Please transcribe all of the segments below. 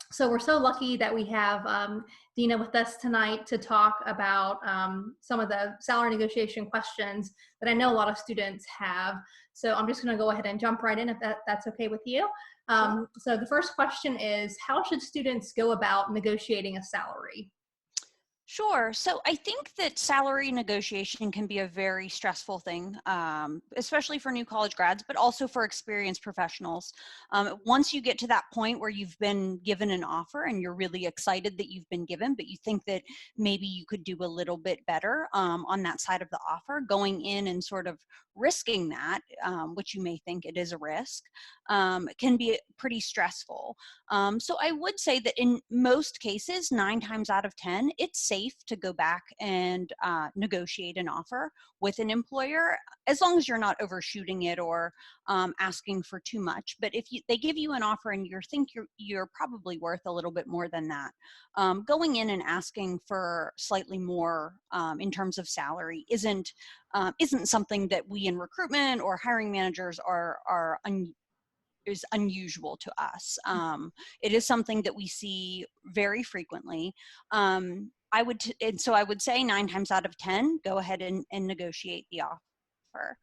So we're so lucky that we have Dina with us tonight to talk about some of the salary negotiation questions that I know a lot of students have. So I'm just going to go ahead and jump right in if that's okay with you. Sure. So the first question is, how should students go about negotiating a salary? Sure. So I think that salary negotiation can be a very stressful thing, especially for new college grads, but also for experienced professionals. Once you get to that point where you've been given an offer and you're really excited that you've been given, but you think that maybe you could do a little bit better on that side of the offer, going in and sort of risking that, which you may think it is a risk, can be pretty stressful. So I would say that in most cases, 9 times out of 10, it's safe to go back and negotiate an offer with an employer, as long as you're not overshooting it or asking for too much. But if they give you an offer and you think you're probably worth a little bit more than that, going in and asking for slightly more in terms of salary isn't something that we in recruitment or hiring managers is unusual to us. It is something that we see very frequently. So I would say 9 times out of 10, go ahead and negotiate the offer.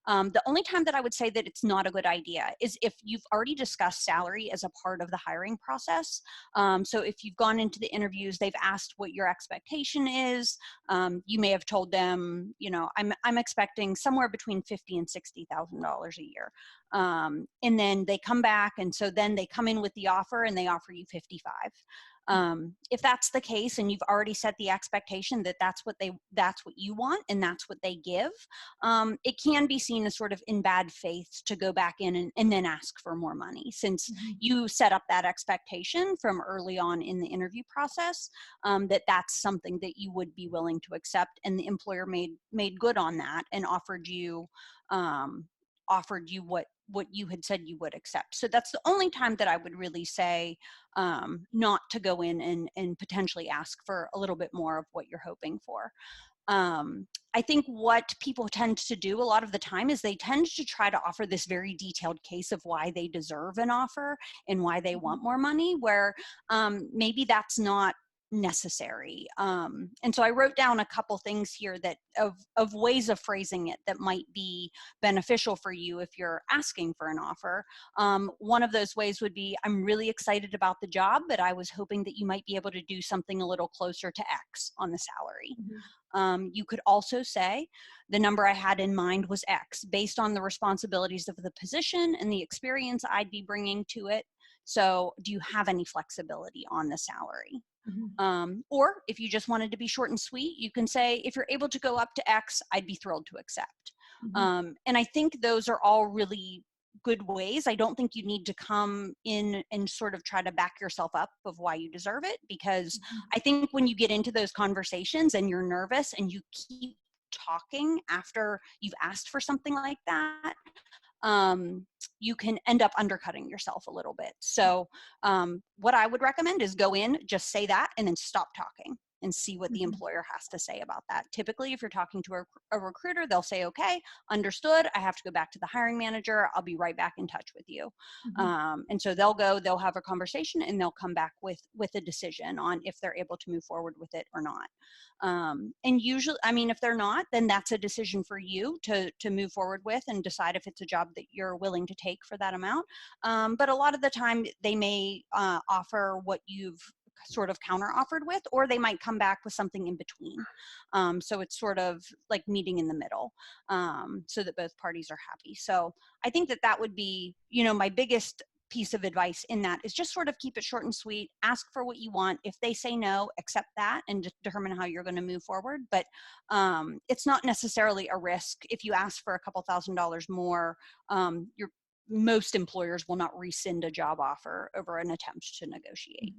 The only time that I would say that it's not a good idea is if you've already discussed salary as a part of the hiring process. So if you've gone into the interviews, they've asked what your expectation is. You may have told them, I'm expecting somewhere between $50,000 and $60,000 a year. And then they come back, and so then they come in with the offer and they offer you 55. If that's the case and you've already set the expectation that that's what you want and that's what they give, it can be seen as sort of in bad faith to go back in and then ask for more money, since you set up that expectation from early on in the interview process, that's something that you would be willing to accept, and the employer made good on that and offered you what you had said you would accept. So that's the only time that I would really say not to go in and potentially ask for a little bit more of what you're hoping for. I think what people tend to do a lot of the time is they tend to try to offer this very detailed case of why they deserve an offer and why they want more money, where maybe that's not necessary. And so I wrote down a couple things here that of ways of phrasing it that might be beneficial for you if you're asking for an offer. One of those ways would be, I'm really excited about the job, but I was hoping that you might be able to do something a little closer to X on the salary. You could also say, the number I had in mind was X, based on the responsibilities of the position and the experience I'd be bringing to it. So do you have any flexibility on the salary? Or if you just wanted to be short and sweet, you can say, if you're able to go up to X, I'd be thrilled to accept. And I think those are all really good ways. I don't think you need to come in and sort of try to back yourself up of why you deserve it, because I think when you get into those conversations and you're nervous and you keep talking after you've asked for something like that, you can end up undercutting yourself a little bit. So what I would recommend is go in, just say that, and then stop talking and see what the employer has to say about that. Typically, if you're talking to a recruiter, they'll say, okay, understood. I have to go back to the hiring manager. I'll be right back in touch with you. And so they'll have a conversation and they'll come back with a decision on if they're able to move forward with it or not. And usually, if they're not, then that's a decision for you to move forward with and decide if it's a job that you're willing to take for that amount. But a lot of the time they may offer what you've sort of counter offered with, or they might come back with something in between. So it's sort of like meeting in the middle, so that both parties are happy. So I think that would be, my biggest piece of advice in that is just sort of keep it short and sweet. Ask for what you want. If they say no, accept that and determine how you're going to move forward. But it's not necessarily a risk. If you ask for a couple $1,000s more, most employers will not rescind a job offer over an attempt to negotiate.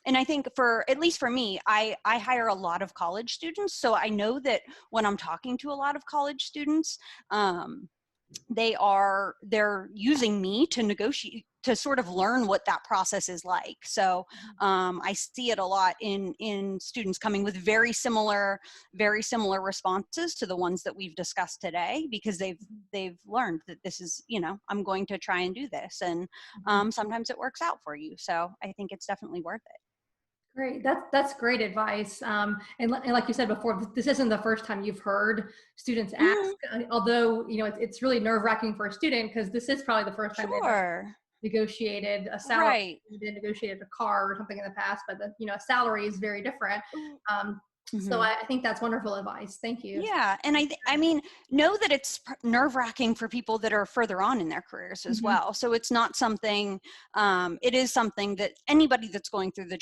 And I think at least for me, I hire a lot of college students. So I know that when I'm talking to a lot of college students, they're using me to to sort of learn what that process is like. So I see it a lot in students coming with very similar responses to the ones that we've discussed today, because they've learned that this is, I'm going to try and do this, and sometimes it works out for you. So I think it's definitely worth it. Great. That's great advice. And like you said before, this isn't the first time you've heard students ask, although, it's really nerve wracking for a student, because this is probably the first time they've Sure. negotiated a salary, Right. they negotiated a car or something in the past, but a salary is very different. So I think that's wonderful advice. Thank you. Yeah. And I mean, know that it's nerve wracking for people that are further on in their careers as well. So it's not something, it is something that anybody that's going through the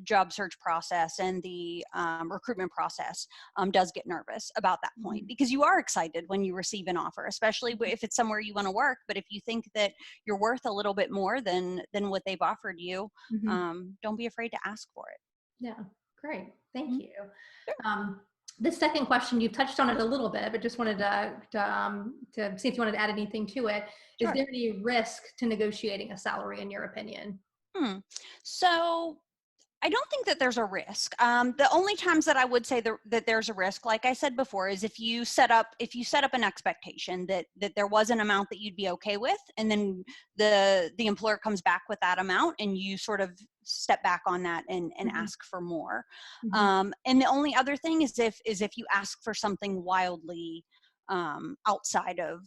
job search process and the recruitment process does get nervous about that point, because you are excited when you receive an offer, especially if it's somewhere you want to work. But if you think that you're worth a little bit more than what they've offered you, don't be afraid to ask for it. Yeah, great. Thank you. The second question, you've touched on it a little bit, but just wanted to see if you wanted to add anything to it. Sure. Is there any risk to negotiating a salary, in your opinion? So I don't think that there's a risk. The only times that I would say that there's a risk, like I said before, is if you set up an expectation that there was an amount that you'd be okay with, and then the employer comes back with that amount, and you sort of step back on that and ask for more. And the only other thing is if you ask for something wildly outside of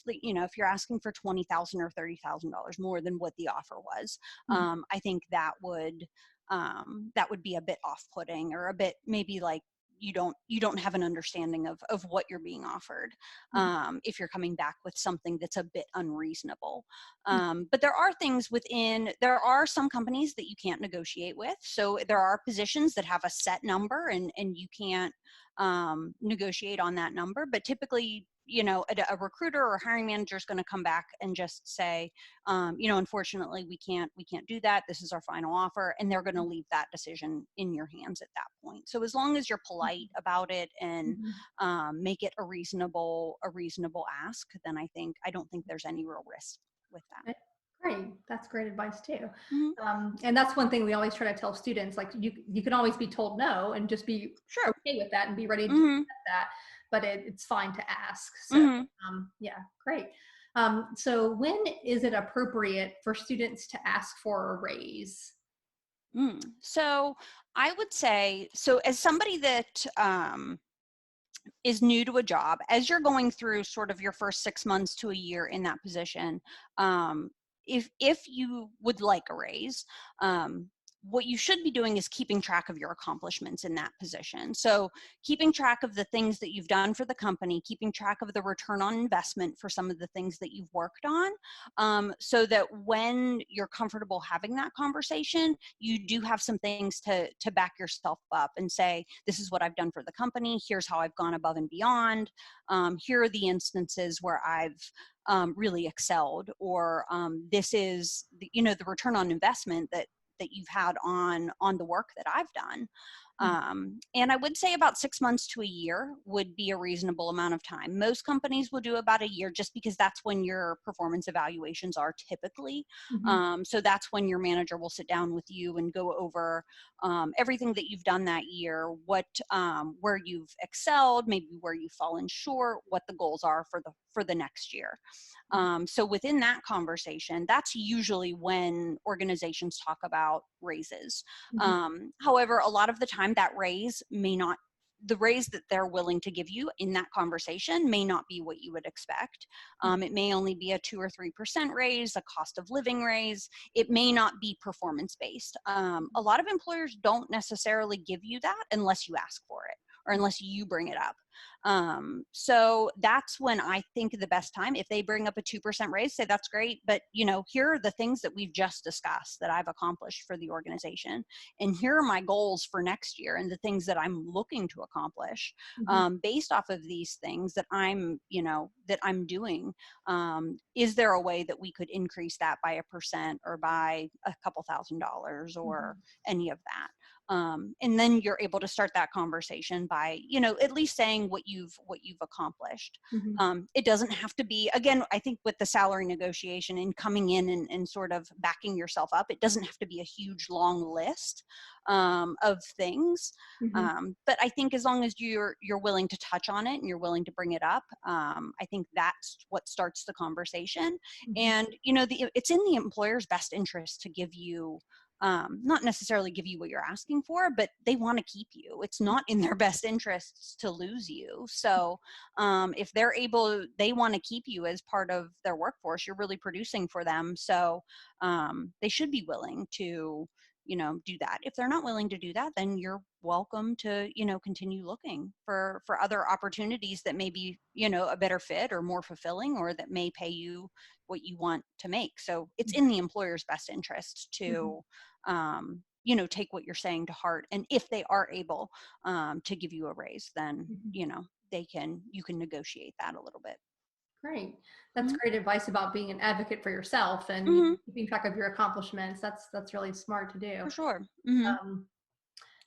if you're asking for $20,000 or $30,000 more than what the offer was, I think that would be a bit off-putting, or a bit maybe like you don't have an understanding of what you're being offered, if you're coming back with something that's a bit unreasonable. But there are some companies that you can't negotiate with. So there are positions that have a set number, and you can't negotiate on that number. But typically, a recruiter or hiring manager is going to come back and just say, unfortunately, we can't do that. This is our final offer, and they're going to leave that decision in your hands at that point. So as long as you're polite about it and make it a reasonable ask, then I don't think there's any real risk with that. Great. That's great advice too. And that's one thing we always try to tell students, like you can always be told no and just be okay with that and be ready to accept that, but it's fine to ask. So yeah, great. So when is it appropriate for students to ask for a raise? So I would say, as somebody that is new to a job, as you're going through sort of your first 6 months to a year in that position, if you would like a raise, what you should be doing is keeping track of your accomplishments in that position. So keeping track of the things that you've done for the company, keeping track of the return on investment for some of the things that you've worked on, so that when you're comfortable having that conversation, you do have some things to back yourself up and say, this is what I've done for the company. Here's how I've gone above and beyond. Here are the instances where I've really excelled, or this is the return on investment that you've had on the work that I've done. And I would say about 6 months to a year would be a reasonable amount of time. Most companies will do about a year, just because that's when your performance evaluations are typically. So that's when your manager will sit down with you and go over everything that you've done that year, where you've excelled, maybe where you've fallen short, what the goals are for the next year. So within that conversation, that's usually when organizations talk about raises. However, a lot of the time that the raise that they're willing to give you in that conversation may not be what you would expect. It may only be a 2 or 3% raise, a cost of living raise. It may not be performance based. A lot of employers don't necessarily give you that unless you ask for it, or unless you bring it up. So that's when I think the best time, if they bring up a 2% raise, say that's great, but here are the things that we've just discussed that I've accomplished for the organization, and here are my goals for next year and the things that I'm looking to accomplish based off of these things that I'm doing. Is there a way that we could increase that by 1% or by a couple $1,000s or any of that? And then you're able to start that conversation by, at least saying what you've accomplished. Mhm. It doesn't have to be, again, I think with the salary negotiation and coming in and sort of backing yourself up, it doesn't have to be a huge long list of things. Mhm. But I think as long as you're willing to touch on it and you're willing to bring it up, I think that's what starts the conversation. Mhm. And it's in the employer's best interest to give you, not necessarily give you what you're asking for, but they want to keep you. It's not in their best interests to lose you. So if they want to keep you as part of their workforce, you're really producing for them. So they should be willing to, do that. If they're not willing to do that, then you're welcome to, continue looking for other opportunities that may be, a better fit or more fulfilling, or that may pay you what you want to make. So it's in the employer's best interest Mhm. to, take what you're saying to heart. And if they are able to give you a raise, then, Mhm. you can negotiate that a little bit. Great. That's Hmm. great advice about being an advocate for yourself and Hmm. keeping track of your accomplishments. That's really smart to do. For sure. Hmm. Um,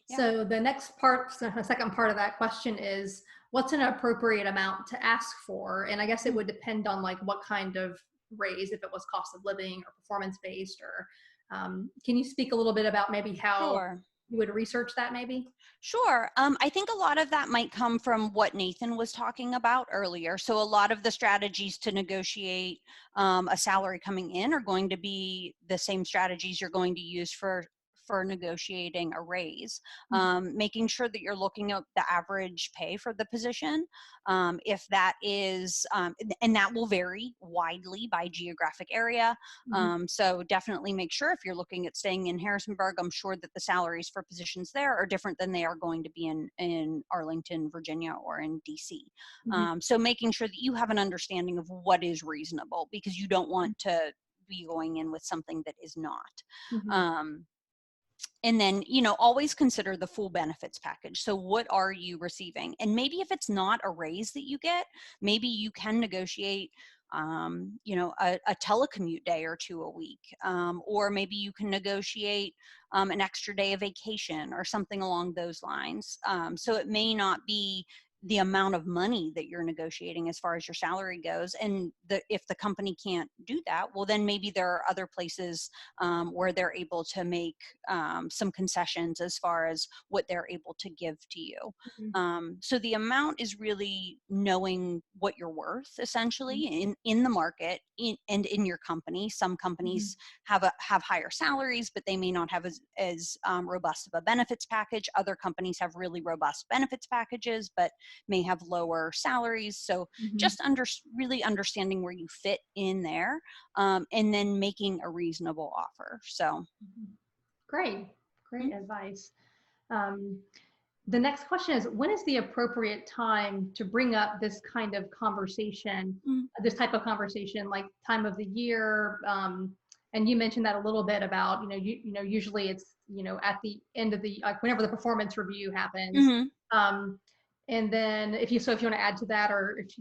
Yeah. so the next part, so the second part of that question is, what's an appropriate amount to ask for? And I guess it would depend on like what kind of raise, if it was cost of living or performance based, or can you speak a little bit about maybe how Sure. you would research that maybe? Sure. I think a lot of that might come from what Nathan was talking about earlier. So a lot of the strategies to negotiate a salary coming in are going to be the same strategies you're going to use for negotiating a raise. Making sure that you're looking at the average pay for the position. If that is, and that will vary widely by geographic area. Mhm. So definitely make sure if you're looking at staying in Harrisonburg, I'm sure that the salaries for positions there are different than they are going to be in Arlington, Virginia, or in DC. Mhm. So making sure that you have an understanding of what is reasonable, because you don't want to be going in with something that is not. Mhm. Um, and then, always consider the full benefits package. So what are you receiving? And maybe if it's not a raise that you get, maybe you can negotiate a telecommute day or two a week, or maybe you can negotiate an extra day of vacation or something along those lines. So it may not be the amount of money that you're negotiating as far as your salary goes. And if the company can't do that, well, then maybe there are other places where they're able to make some concessions as far as what they're able to give to you. Mhm. So the amount is really knowing what you're worth, essentially, in the market and in your company. Some Mhm. companies have higher salaries, but they may not have as robust of a benefits package. Other companies have really robust benefits packages, but may have lower salaries. So Mhm. just really understanding where you fit in there, and then making a reasonable offer. So Mhm. Great, mm, great advice. Um, the next question is, when is the appropriate time to bring up this kind of conversation, mm, this type of conversation, like time of the year? And you mentioned that a little bit about, usually it's, at the end of the, like whenever the performance review happens. mhm, Um, and then if you want to add to that, or if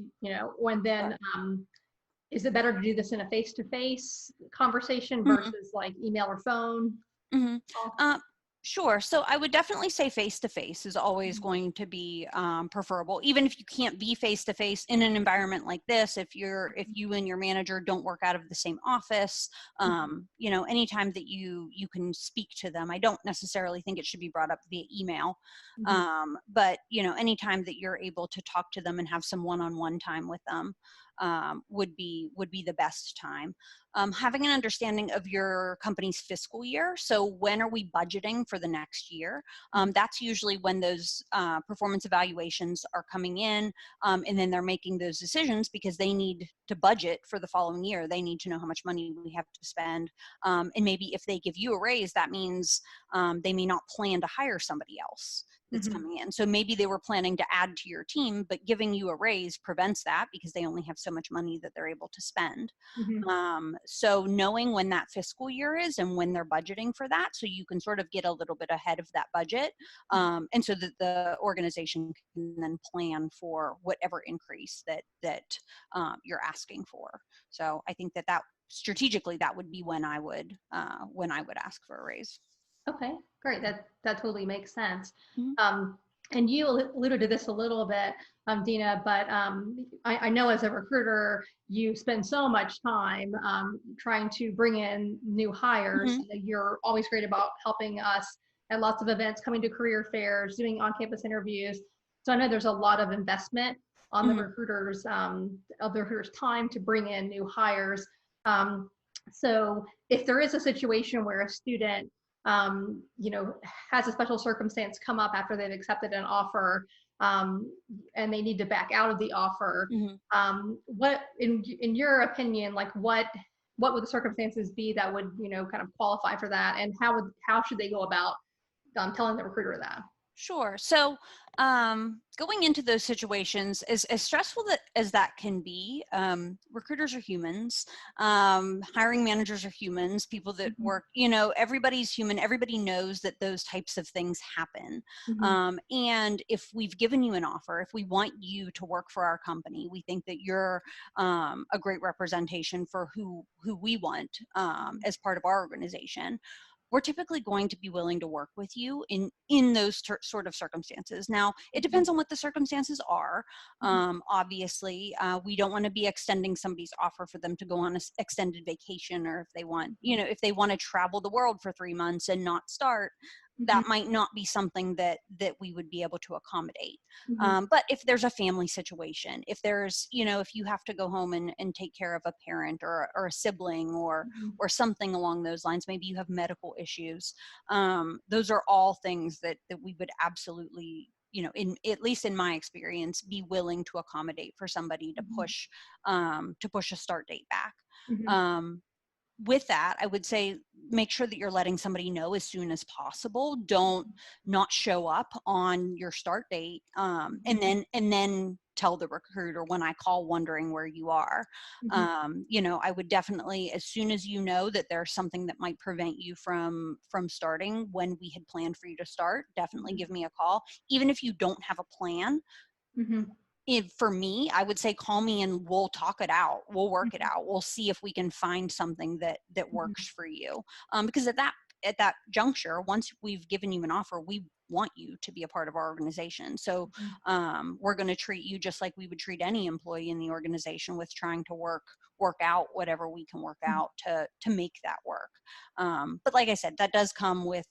when then, sure. is it better to do this in a face-to-face conversation Mhm. versus like email or phone Hmm. call? Uh, sure. So I would definitely say face to face is always Mhm. going to be preferable, even if you can't be face to face in an environment like this. If you and your manager don't work out of the same office, anytime that you can speak to them. I don't necessarily think it should be brought up via email, Mhm. but anytime that you're able to talk to them and have some one-on-one time with them would be the best time. Having an understanding of your company's fiscal year. So when are we budgeting for the next year? That's usually when those performance evaluations are coming in, and then they're making those decisions because they need to budget for the following year. They need to know how much money we have to spend. And maybe if they give you a raise, that means they may not plan to hire somebody else that's Mhm. coming in. So maybe they were planning to add to your team, but giving you a raise prevents that because they only have so much money that they're able to spend. Mhm. So knowing when that fiscal year is and when they're budgeting for that, so you can sort of get a little bit ahead of that budget, and so that the organization can then plan for whatever increase that you're asking for. So I think that strategically that would be when I would ask for a raise. Okay, great. That totally makes sense. Mhm. Um, and you alluded to this a little bit, Dina, but I know as a recruiter, you spend so much time trying to bring in new hires. Mhm. You're always great about helping us at lots of events, coming to career fairs, doing on-campus interviews. So I know there's a lot of investment on Mhm. the recruiters' time to bring in new hires. Um, so if there is a situation where a student has a special circumstance come up after they've accepted an offer, um, and they need to back out of the offer. Mhm. What, in your opinion, like what would the circumstances be that would kind of qualify for that, and how should they go about telling the recruiter that? Sure. So, going into those situations, as stressful as that can be, recruiters are humans. Hiring managers are humans. People that Mhm, work, everybody's human. Everybody knows that those types of things happen. mhm, And if we've given you an offer, if we want you to work for our company, we think that you're a great representation for who we want as part of our organization, we're typically going to be willing to work with you in those sort of circumstances. Now, it mhm, depends on what the circumstances are. mhm, Obviously, we don't want to be extending somebody's offer for them to go on an extended vacation, or if they want, if they want to travel the world for 3 months and not start, mhm, that might not be something that we would be able to accommodate. mhm, But if there's a family situation, if there's, if you have to go home and take care of a parent or a sibling mhm, or something along those lines, maybe you have medical issues. Those are all things that we would absolutely, in at least in my experience, be willing to accommodate for somebody mhm, to push a start date back. mhm, Um, with that, I would say make sure that you're letting somebody know as soon as possible. Don't not show up on your start date, mhm, and then tell the recruiter when I call wondering where you are. mhm, I would definitely, as soon as you know that there's something that might prevent you from starting when we had planned for you to start, definitely give me a call. Even if you don't have a plan, mhm, if for me, I would say call me and we'll talk it out. We'll work it mhm, out. We'll see if we can find something that mhm, works for you. Because at that juncture, once we've given you an offer, we want you to be a part of our organization. So mhm, we're going to treat you just like we would treat any employee in the organization, with trying to work out whatever we can work mhm, out to make that work. But like I said, that does come with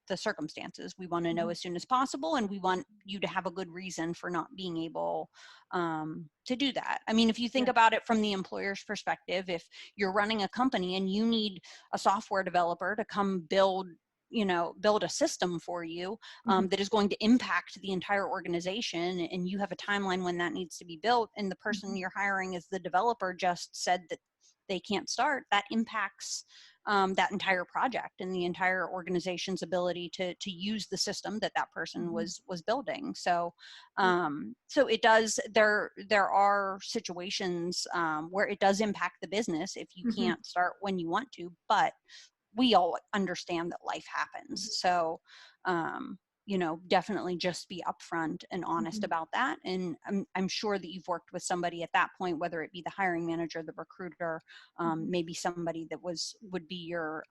the circumstances. We want to know mhm, as soon as possible, and we want you to have a good reason for not being able to do that. I mean, if you think yeah. about it from the employer's perspective, if you're running a company and you need a software developer to come build a system for you Mhm, that is going to impact the entire organization, and you have a timeline when that needs to be built, and the person mhm, you're hiring as the developer just said that they can't start, that impacts that entire project and the entire organization's ability to use the system that person mhm, was building. So yeah. so it does, there are situations where it does impact the business if you Mhm, can't start when you want to, but we all understand that life happens. So, definitely just be upfront and honest mhm, about that. And I'm sure that you've worked with somebody at that point, whether it be the hiring manager, the recruiter, mhm, maybe somebody that would be your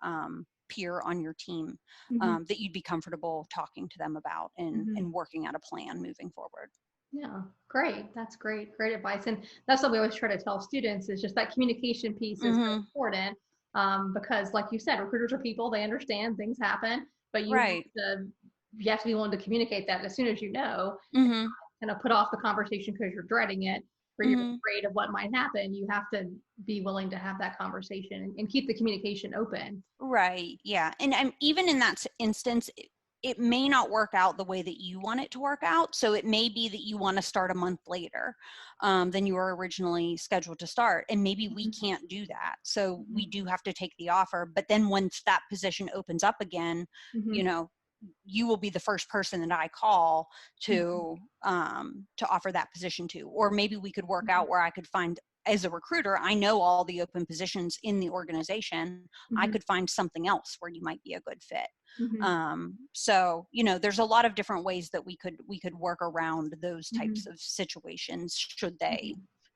peer on your team, mhm, that you'd be comfortable talking to them about mhm. and working out a plan moving forward. Yeah, great. That's great. Great advice. And that's what we always try to tell students is just that communication piece is so Mm-hmm. important, because like you said, recruiters are people, they understand things happen, but Right. you have to be willing to communicate that as soon as you know, Mm-hmm. kind of put off the conversation because you're dreading it or you're Mm-hmm. afraid of what might happen. You have to be willing to have that conversation and keep the communication open. Right. Yeah. And I'm even in that instance, it may not work out the way that you want it to work out. So it may be that you want to start a month later than you were originally scheduled to start. And maybe we Mhm, can't do that. So we mhm, do have to take the offer. But then once that position opens up again, you mhm, know, you will be the first person that I call mhm, to offer that position to. Or maybe we could work mhm, out where I could find, as a recruiter, I know all the open positions in the organization. I mhm, could find something else where you might be a good fit. mhm, So there's a lot of different ways that we could work around those mhm, types of situations,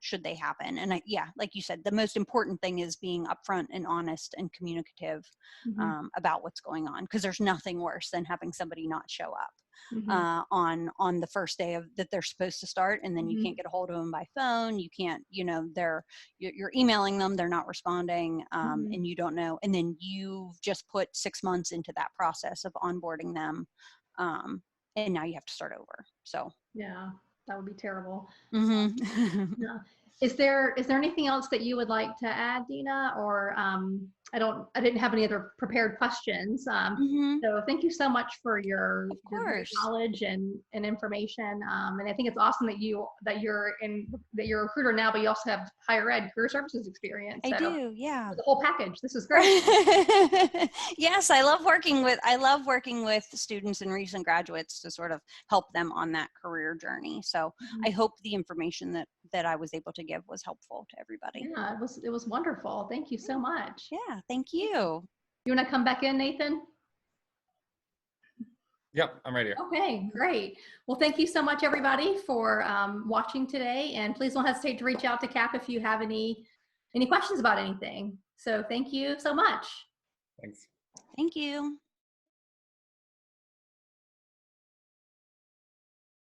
should they happen. And yeah, like you said, the most important thing is being upfront and honest and communicative Mm-hmm. about what's going on, because there's nothing worse than having somebody not show up Mm-hmm. on the first day of that they're supposed to start, and then you Mm-hmm. can't get a hold of them by phone. You can't, you're emailing them, they're not responding, Mm-hmm. and you don't know, and then you've just put 6 months into that process of onboarding them, and now you have to start over. So Yeah, that would be terrible. mm-hmm. Yeah. Is there anything else that you would like to add, Dina? Or I didn't have any other prepared questions. Mm-hmm. So thank you so much for your Of great course. knowledge and information. And I think it's awesome that you're a recruiter now, but you also have higher ed career services experience. I So do, yeah. the whole package. This is great. Yes, I love working with students and recent graduates to sort of help them on that career journey. So I hope the information that I was able to give was helpful to everybody. Yeah, it was wonderful. Thank you so much. Yeah, thank you. You want to come back in, Nathan? Yep, I'm right here. Okay, great. Well, thank you so much, everybody, for watching today. And please don't hesitate to reach out to Cap if you have any questions about anything. So thank you so much. Thanks. Thank you.